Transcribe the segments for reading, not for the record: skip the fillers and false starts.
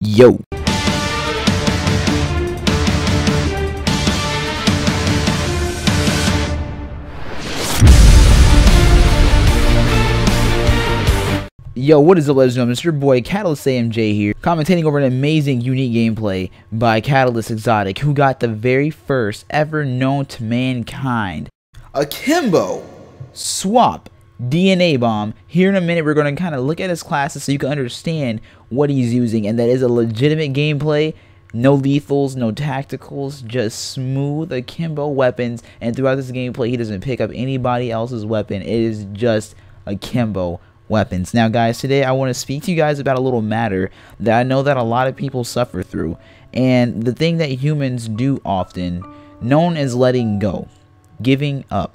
Yo. Yo, what is up, ladies and gentlemen? It's your boy Catalyst AMJ here, commentating over an amazing, unique gameplay by Catalyst Exotic, who got the very first ever known to mankind Akimbo Swap DNA Bomb. Here in a minute, we're going to kind of look at his classes so you can understand what he's using, and that is a legitimate gameplay. No lethals, no tacticals, just smooth Akimbo weapons, and throughout this gameplay, he doesn't pick up anybody else's weapon. It is just Akimbo weapons. Now guys, today I want to speak to you guys about a little matter that I know that a lot of people suffer through, and the thing that humans do often, known as letting go, giving up.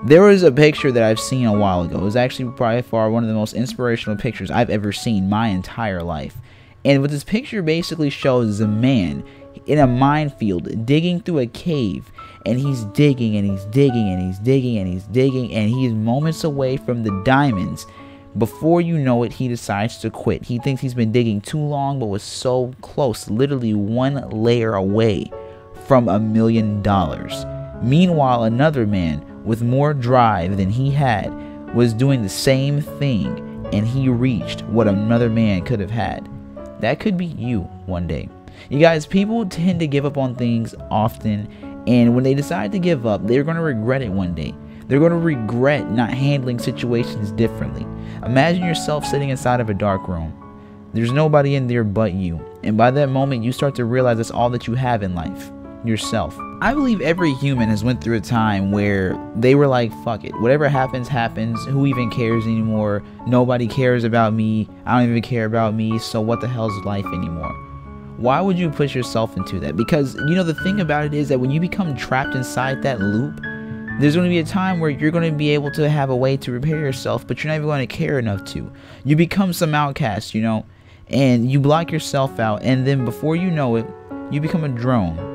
There was a picture that I've seen a while ago. It was actually by far one of the most inspirational pictures I've ever seen my entire life. And what this picture basically shows is a man in a minefield digging through a cave, and he's digging and he's digging and he's digging and he's digging, and he's moments away from the diamonds. Before you know it, he decides to quit. He thinks he's been digging too long, but was so close, literally one layer away from $1 million. Meanwhile, another man with more drive than he had was doing the same thing, and he reached what another man could have had. That could be you one day. You guys, people tend to give up on things often, and when they decide to give up, they're going to regret it one day. They're going to regret not handling situations differently. Imagine yourself sitting inside of a dark room. There's nobody in there but you, and by that moment, you start to realize that's all that you have in life. Yourself. I believe every human has went through a time where they were like, fuck it, whatever happens, happens. Who even cares anymore? Nobody cares about me. I don't even care about me. So what the hell is life anymore? Why would you push yourself into that? Because, you know, the thing about it is that when you become trapped inside that loop, there's going to be a time where you're going to be able to have a way to repair yourself, but you're not even going to care enough to. You become some outcast, you know, and you block yourself out, and then before you know it, you become a drone.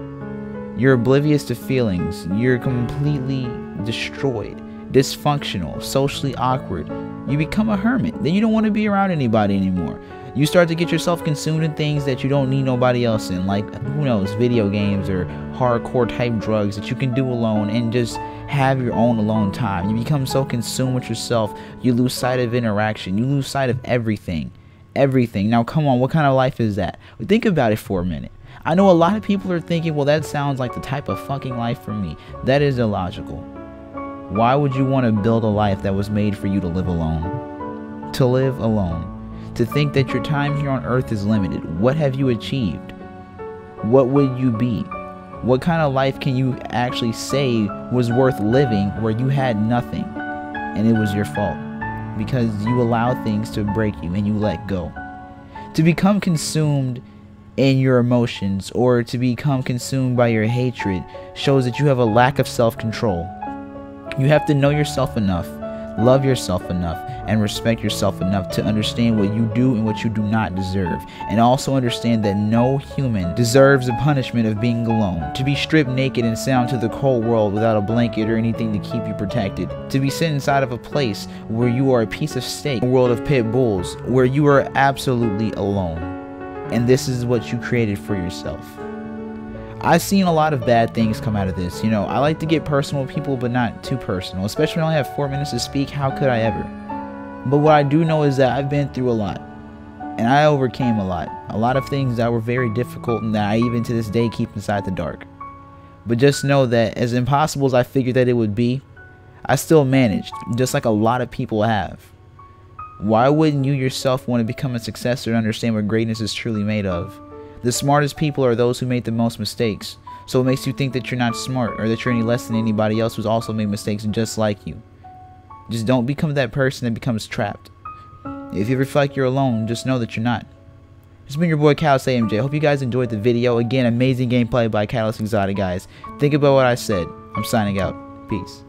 You're oblivious to feelings. You're completely destroyed, dysfunctional, socially awkward. You become a hermit. Then you don't want to be around anybody anymore. You start to get yourself consumed in things that you don't need nobody else in, like, who knows, video games or hardcore type drugs that you can do alone and just have your own alone time. You become so consumed with yourself, you lose sight of interaction. You lose sight of everything. Everything. Now, come on, what kind of life is that? Think about it for a minute. I know a lot of people are thinking, well, that sounds like the type of fucking life for me. That is illogical. Why would you want to build a life that was made for you to live alone? To live alone. To think that your time here on earth is limited. What have you achieved? What would you be? What kind of life can you actually say was worth living where you had nothing and it was your fault? Because you allow things to break you and you let go. To become consumed in your emotions or to become consumed by your hatred shows that you have a lack of self-control. You have to know yourself enough, love yourself enough, and respect yourself enough to understand what you do and what you do not deserve, and also understand that no human deserves the punishment of being alone, to be stripped naked and sent out to the cold world without a blanket or anything to keep you protected, to be sent inside of a place where you are a piece of steak, a world of pit bulls, where you are absolutely alone. And this is what you created for yourself. I've seen a lot of bad things come out of this. You know, I like to get personal with people, but not too personal. Especially when I only have 4 minutes to speak, how could I ever? But what I do know is that I've been through a lot. And I overcame a lot. A lot of things that were very difficult and that I even to this day keep inside the dark. But just know that as impossible as I figured that it would be, I still managed, just like a lot of people have. Why wouldn't you yourself want to become a successor and understand what greatness is truly made of? The smartest people are those who make the most mistakes. So it makes you think that you're not smart or that you're any less than anybody else who's also made mistakes just like you. Just don't become that person that becomes trapped. If you ever feel like you're alone, just know that you're not. It's been your boy Catalyst AMJ. Hope you guys enjoyed the video. Again, amazing gameplay by Catalyst Exotic, guys. Think about what I said. I'm signing out. Peace.